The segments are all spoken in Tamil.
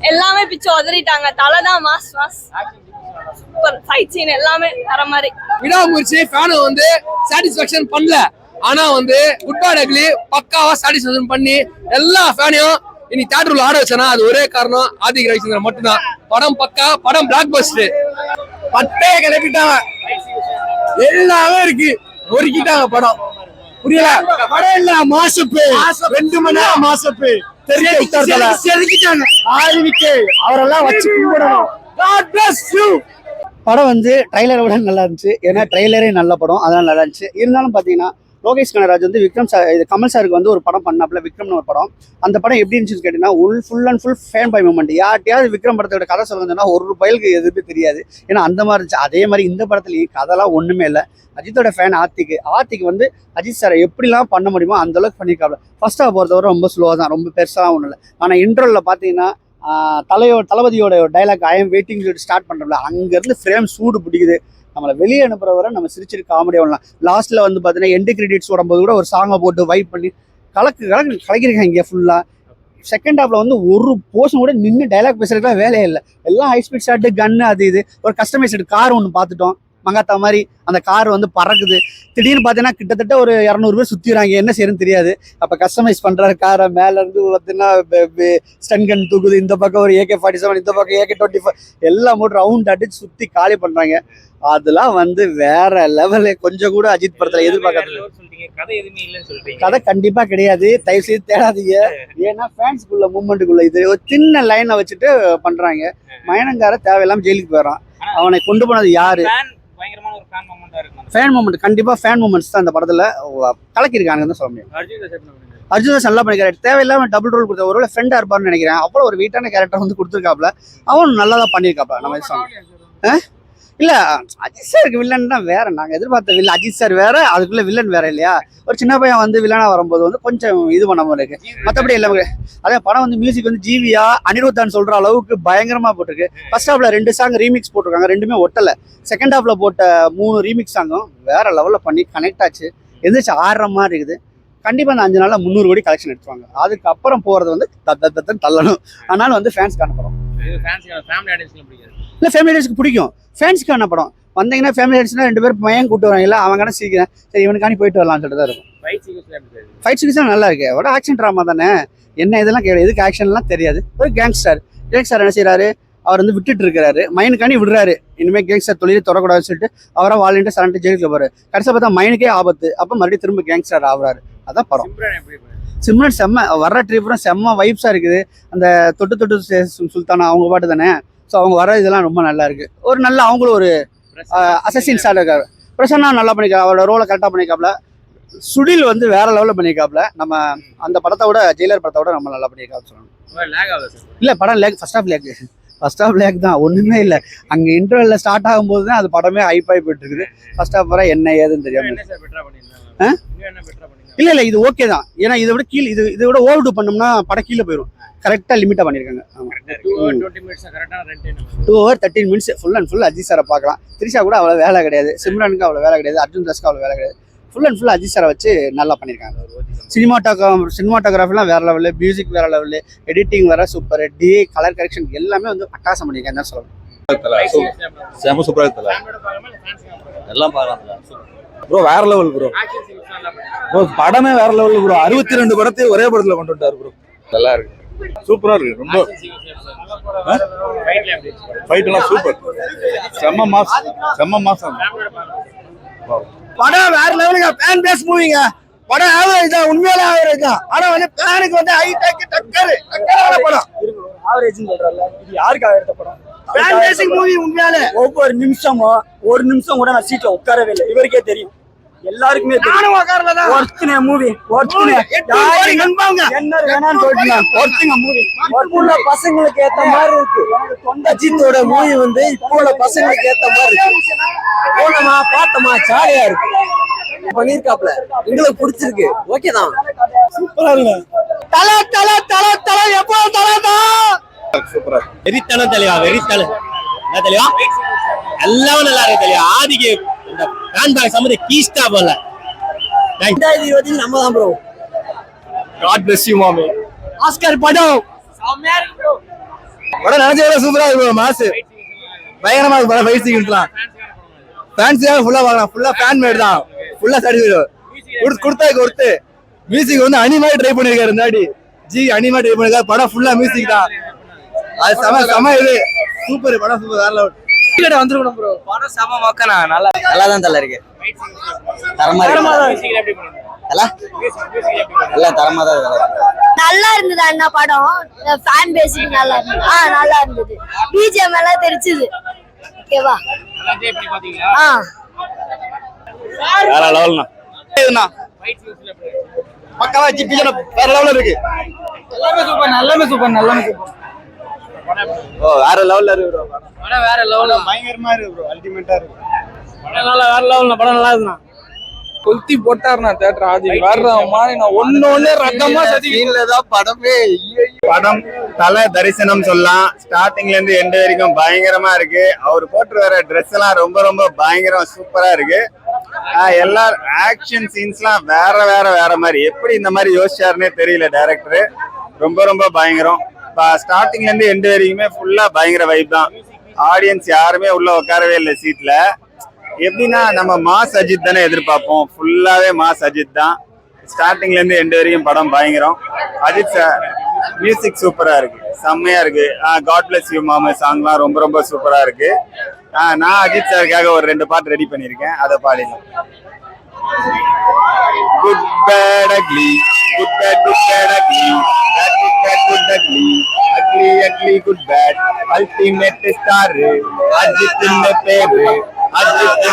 எல்லாமே பிச்சு உதறிட்டாங்க. தலைதான் mass mass super. Fight scene எல்லாமே வர மாதிரி. விடாமுயற்சி ஃபேனை வந்து சாட்டிஸ்ஃபேக்ஷன் பண்ணல. ஆனா வந்து குட் பேட் அக்லி பக்காவா சாட்டிஸ்ஃபேக்ஷன் பண்ணி எல்லா ஃபேனையும் இன்னைக்கு தியேட்டர்ல ஆட வச்சனா அது ஒரே காரணம் ஆதிக் ரவிச்சந்திரன் மட்டும்தான். படம் பக்கா, படம் பிளாக் பஸ்டர். பட்டைய கிளப்பிட்டாங்க, எல்லாமே இருக்கு, ஒருக்கிட்டாங்க படம். புரியல படம் இல்ல மாசப்பு 2 மணி நேரம் மாசப்பு செதுக்கிட்டாங்க. ஆதிக்கு அவரெல்லாம் வச்சு கும்பிடணும். God bless you. படம் வந்து ட்ரைலரை விட நல்லா இருந்துச்சு. ஏன்னா ட்ரைலரே நல்ல படம், அதனால நல்லா இருந்துச்சு. இருந்தாலும் பார்த்தீங்கன்னா லோகேஷ் கனகராஜ் வந்து விக்ரம் சார், இது கமல் சாருக்கு வந்து ஒரு படம் பண்ணாப்புல, விக்ரம்னு ஒரு படம். அந்த படம் எப்படி இருந்துச்சுன்னு கேட்டீங்கன்னா full and full fan boy moment. யார்ட்டையாவது விக்ரம் படத்தோட கதை சொல்லுங்கன்னா ஒரு பயலுக்கு எதுவுமே தெரியாது. ஏன்னா அந்த மாதிரி இருந்துச்சு. அதே மாதிரி இந்த படத்துலையும் கதைலாம் ஒன்றுமே இல்லை. அஜித்தோட ஃபேன் ஆர்த்திக்கு வந்து அஜித் சாரை எப்படிலாம் பண்ண முடியுமோ அந்த அளவுக்கு பண்ணியிருக்காப்ல. ஃபர்ஸ்ட் ஹாஃப் பொறுத்தவரை ரொம்ப ஸ்லோவாக தான், ரொம்ப பெருசாக ஒன்றும் இல்லை. ஆனால் இன்ட்ரோவில் பார்த்தீங்கன்னா தளபதியோட dialogue I am waiting start பண்ணுறோம்ல, அங்கேருந்து ஃப்ரேம் சூடு பிடிக்குது. நம்மளை வெளியே அனுப்புற வரை நம்ம சிரிச்சிட்டு காமெடியாக வரலாம். லாஸ்ட்டில் வந்து பார்த்தீங்கன்னா எண்டு கிரெடிட்ஸ் வரும்போது கூட ஒரு சாங்கை போட்டு வைப் பண்ணி கலக்கிருக்காங்க இங்கே ஃபுல்லாக. செகண்ட் ஹாஃப்ல வந்து ஒரு போர்ஷன் கூட நின்று டைலாக் பேசுறதுக்குலாம் வேலையே இல்லை. எல்லாம் ஹை ஸ்பீட் ஷாட்டு, கன்னு, அது இது. ஒரு கஸ்டமைஸ்டு கார் ஒன்று பார்த்துட்டோம், மங்காத்தா மாதிரி. அந்த கார் வந்து பறக்குது. திடீர்னு பார்த்தீங்கன்னா கிட்டத்தட்ட ஒரு 200 பேர் சுற்றிடுறாங்க, என்ன செய்யணும்னு தெரியாது. அப்போ கஸ்டமைஸ் பண்ணுறாரு காரை. மேலேருந்து பார்த்தீங்கன்னா ஸ்டன் கன் தூக்குது, இந்த பக்கம் ஒரு AK-47, இந்த பக்கம் AK-25, எல்லாம் போட்டு ரவுண்ட் அடிச்சு சுற்றி காலி பண்ணுறாங்க. அதெல்லாம் வந்து வேற லெவலு. கொஞ்சம் கூட அஜித் படத்தில் எதிர்பார்க்காது. கதை கண்டிப்பாக கிடையாது, தயவு செய்து தேடாதீங்க. ஏன்னா ஃபேன்ஸுக்குள்ள மூமெண்ட்டுக்குள்ள இது ஒரு சின்ன லைனை வச்சுட்டு பண்ணுறாங்க. மயனங்கார தேவையில்லாமல் ஜெயிலுக்கு போயிடறான். அவனை கொண்டு போனது யாரு? Fan moment. கண்டிப்பா ஃபேன் மூமெண்ட்ஸ் தான் இந்த படத்துல கலக்கிருக்காங்கன்னு சொல்ல முடியும். அர்ஜுன் தாஸ் நல்லா பண்ணிக்கிறாரு. தேவையில்லாம டபுள் ரோல் கொடுத்த ஒருவேளை ஃப்ரெண்டா இருப்பார்னு நினைக்கிறேன். அவ்வளோ ஒரு வீட்டான கேரக்டர் வந்து கொடுத்துருக்காப்ல. அவன் நல்லா தான் பண்ணியிருக்காப்ல. நம்ம இல்ல அஜித் சாருக்கு வில்லன் தான் வேற. நாங்க எதிர்பார்த்த வில்லன் அஜித் சார் வேற, அதுக்குள்ள வில்லன் வேற இல்லையா? ஒரு சின்ன பையன் வந்து வில்லனா வரும்போது வந்து கொஞ்சம் இது பண்ண மாதிரி இருக்கு. மற்றபடி எல்லாமே அதே படம் வந்து மியூசிக் வந்து ஜிவியா அனிருத்தான்னு சொல்ற அளவுக்கு பயங்கரமா போட்டிருக்கு. ஃபர்ஸ்ட் ஹாஃப்ல 2 சாங் ரீமிக்ஸ் போட்டிருக்காங்க, ரெண்டுமே ஒட்டல. செகண்ட் ஹாஃப்ல போட்ட 3 ரீமிக்ஸ் சாங்கும் வேற லெவல்ல பண்ணி கனெக்ட் ஆச்சு. எந்திரிச்சு ஆடுற மாதிரி இருக்குது. கண்டிப்பா அந்த 5 நாள்ல 300 கோடி கலெக்ஷன் எடுத்துவாங்க. அதுக்கப்புறம் போறது வந்து தள்ளணும். ஆனாலும் வந்து ஃபேன்ஸ் காணப்படும். இல்லை ஃபேமிலி ஆடியன்ஸ்க்கு பிடிக்கும். ஃபேன்ஸ்க்கு என்ன படம் வந்தீங்கன்னா ஃபேமிலி ஆடியன்ஸ்னா 2 பேர் பையன் கூட்டு வராங்க. அவங்க சீக்கிரம் சரி இவனுக்காண்டி போயிட்டு வரலாம்னு சொல்லிட்டு தான் இருக்கும். ஃபைட் சீக்வன்ஸ் நல்லா இருக்கு. அவட ஆக்ஷன் ட்ராமா தானே, என்ன இதெல்லாம் கேட்க எதுக்கு ஆக்ஷன்லாம் தெரியாது. ஒரு கேங்ஸ்டர் என்ன செய்யறாரு, அவர் வந்து விட்டுட்டு இருக்கிறாரு, மைனுக்காண்டி விடுறாரு. இனிமேல் கேங்ஸ்டர் தொழிலை தொடக்கூடாதுன்னு சொல்லிட்டு அவரை வாலிட்டு சரண்டு ஜெயிலுக்கு போறாரு. கடைசியாக பார்த்தா மைனுக்கே ஆபத்து. அப்போ மறுபடியும் திரும்ப கேங்ஸ்டர் ஆகுறாரு. அதான் படம். சிம்ரன் செம்ம, வர்ற ட்ரிப்பும் செம்ம வைப்ஸா இருக்குது. அந்த தொட்டு சுல்தானா அவங்க பாட்டு தானே. ஸோ அவங்க வர இதெல்லாம் ரொம்ப நல்லா இருக்கு. ஒரு நல்ல அவங்களும் ஒரு அசசின்ஸாக இருக்காரு. பிரசன்னா நல்லா பண்ணியிருக்காரு, அவரோட ரோலை கரெக்டாக பண்ணியிருக்காப்ல. சுடில் வந்து வேற லெவலில் பண்ணியிருக்காப்ல. நம்ம அந்த படத்தை விட ஜெயிலர் படத்தை விட நம்ம நல்லா பண்ணியிருக்காரு சொல்லணும். இல்லை படம் லேக், ஃபர்ஸ்ட் ஹாஃப் லேக் தான், ஒன்றுமே இல்லை. அங்கே இன்டர்வெல்ல ஸ்டார்ட் ஆகும்போது தான் அது படமே ஹைப்பாகி போயிட்டு இருக்குது. ஃபர்ஸ்ட் ஹாஃப் வர என்ன ஏதுன்னு தெரியாம. இல்லை இது ஓகே தான். ஏன்னா இதை விட கீழே இதை விட ஓவர் டூ பண்ணோம்னா படம் கீழே போயிடும். கரெக்டாக லிமிட்டாக பண்ணியிருக்காங்க. 2 hours 13 minutes full and full Ajith சாரை பார்க்கலாம். திரிஷா கூட அவ்வளோ வேலை கிடையாது, சிம்ரனுக்கு அவ்வளோ வேலை கிடையாது, அர்ஜுன் தாஸ்க்கு அவ்வளோ வேலை கிடையாது. ஃபுல் அண்ட் ஃபுல் அஜித் சாரை வச்சு நல்லா பண்ணியிருக்காங்க. சினிமாட்டோகிராஃபிலாம் வேற லெவலு, மியூசிக் வேற லெவலு, எடிட்டிங் வேற சூப்பர், கலர் கரெக்ஷன் எல்லாமே வந்து அட்டாசம் பண்ணியிருக்காங்க தான் சொல்லணும். எல்லாம் பார்க்கலாம் ப்ரோ, வேற லெவல் ப்ரோ. படமே வேற லெவல் ப்ரோ. 62 படத்தையும் ஒரே படத்துல கொண்டு வந்துட்டாரு ப்ரோ. நல்லா இருக்கு, சூப்பரா இருக்கு. ரொம்ப ஃபைட் எல்லாம் சூப்பர், செம்ம மாசம். படம் வேற லெவலுங்க. ஃபேன் பேஸ் மூவிங்க. படம் ஆவரேஜ் தான், உண்மையிலே ஆவரேஜ் தான். ஆனா வந்து ஃபேனுக்கு வந்து ஹை டேக் டக்கரான படம். ஆவரேஜ்னு சொல்றல, இது யாருக்காக எடுத்த படம்? Fan facing movie. உண்மையிலே ஒவ்வொரு நிமிஷமும் ஒரு நிமிஷம் கூட நான் சீட்ல உட்காரவே இல்லை. இவருக்கே தெரியும், எல்லாருக்குமே நானும் உட்காரல தான். ஒர்த்துனே மூவி, ஒர்த்துனே யாரை நம்பாங்க என்ன வேணான்னு சொல்றீங்க. ஒர்த்துங்க மூவி, இப்போ பசங்களுக்கு ஏத்த மாதிரி இருக்கு. அஜித்தோட மூவி வந்து இப்போ உள்ள பசங்களுக்கு ஏத்த மாதிரி இருக்கு. போனமா பார்த்தமா ஜாலியா இருக்கு. பண்ணிருக்காப்ல, எங்களுக்கு பிடிச்சிருக்கு. ஓகே தான், சூப்பரா இருக்கு. தல எப்போ தலதான் சூப்பரா வெறித்தனம் தெளிவா, வெறித்தனம் என்ன தெளிவா, எல்லாம் நல்லா இருக்கு தெளிவா. ஆதிக்கு இந்த ஃபேன் பாய் சம்மதி கீஸ்டா போல. 2020 நம்ம தான் ப்ரோ. God bless you மாமி. ஆஸ்கர் படம் செம்மையா இருக்கு ப்ரோ. படம் நினைச்சத சூப்பரா இருக்கு மாசு பயங்கரமா இருக்கு படம் ஃபைட் சீக்வன்ஸ்லாம் ஃபேன்ஸியாக ஃபுல்லா பார்க்கலாம் ஃபுல்லா ஃபேன் மேட் தான் ஃபுல்லா சாட்டிஸ்ஃபை கொடுத்து மியூசிக் வந்து அனி மாதிரி ட்ரை பண்ணிருக்காரு முன்னாடி அனி மாதிரி ட்ரை பண்ணிருக்காரு படம் ஃபுல்லா மியூசிக் தான் அது செம இது சூப்பர் படம் சூப்பர் வேற லெவல் டிக்கெட் வந்துருக்கணும் ப்ரோ படம் செம மக்கனா நல்லா தான் தல இருக்கு தரமா இருக்கு எல்லாம் தரமா தான் இருக்கு நல்லா இருந்தது அண்ணா படம் ஃபேன் பேசிக் நல்லா இருந்தது நல்லா இருந்தது பிஜிஎம் எல்லாம் தெரிச்சுது ஓகேவா வேற லெவல்னா இதுனா பக்காவா ஜிபிஜன வேற லெவல்ல இருக்கு எல்லாமே சூப்பர் ஓ வேற லெவல்ல இருக்கு ப்ரோ படம் வேற லெவல்ல பயங்கரமா இருக்கு ப்ரோ அல்டிமேட்டா இருக்கு படம் நல்லா வேற லெவல்ல படம் நல்லா இருக்குண்ணா கொளுத்தி போட்டாருண்ணா தியேட்டர் ஆதி வர்ற மாதிரி நான் ஒண்ணு ரத்தமா சீன்லதான் படமே படம் தல தரிசனம் சொல்லலாம் ஸ்டார்டிங்ல இருந்து எண்ட் வரைக்கும் பயங்கரமா இருக்கு அவர் போட்டு வர ட்ரெஸ் எல்லாம் ரொம்ப ரொம்ப பயங்கரம் சூப்பரா இருக்கு எல்லா ஆக்ஷன் சீன்ஸ்லாம் வேற மாதிரி எப்படி இந்த மாதிரி யோசிச்சாருன்னே தெரியல டைரக்டர் ரொம்ப ரொம்ப பயங்கரம் ஸ்டார்டிங்ல இருந்து எண்ட் வரைக்குமே ஃபுல்லா பயங்கர வைப் தான் ஆடியன்ஸ் யாருமே உள்ள உட்காரவே இல்லை சீட்ல எப்படின்னா நம்ம மாஸ் அஜித் தானே எதிர்பார்ப்போம் ஃபுல்லாவே மாஸ் அஜித் தான் ஸ்டார்டிங்ல இருந்து எண்ட் வரைக்கும் படம் பயங்கரம் அஜித் சார் மியூசிக் சூப்பரா இருக்கு செம்மையா இருக்கு காட் பிளஸ் யூ மாமா சாங்லாம் ரொம்ப ரொம்ப சூப்பரா இருக்கு நான் அஜித் சாருக்காக ஒரு 2 பாட்டு ரெடி பண்ணிருக்கேன் அதை பாடிடலாம் good bad ugly good bad ugly bad good bad good ugly ugly good bad ultimate star Ajith பேரு அஜித்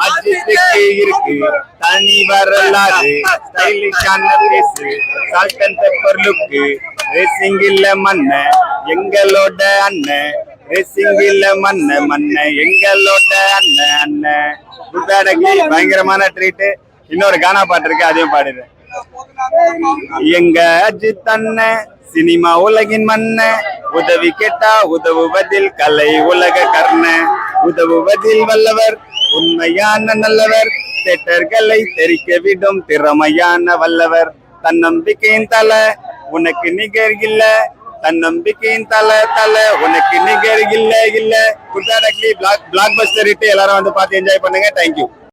அஜித்துக்கு இருக்கு தனி வரலாறு ஸ்டைலிஷான பேசு salt and pepper look racing இல்ல மண்ண எங்களோட அண்ணன் ரேசிங் இல்ல மண்ண எங்களோட அண்ணன் குட்டாடகி பயங்கரமான ட்ரீட் இன்னொரு கானா பாட்டு இருக்கு அதையும் பாடுறேன் எங்க அஜித் அண்ணன் சினிமா உலகின் மன்ன உதவி கேட்டா உதவுவதில் கலை உலக கர்ண உதவுவதில் வல்லவர் உண்மையான நல்லவர் தேட்டர்களை தெரிக்க விடும் திறமையான வல்லவர் தன்னம்பிக்கையின் தலை உனக்கு நிகர் இல்ல தன்னம்பிக்கையின் தலை உனக்கு நிகர் இல்ல குட்டாடக்லி பிளாக் பஸ்டர் எல்லாரும் வந்து பார்த்து என்ஜாய் பண்ணுங்க தேங்க்யூ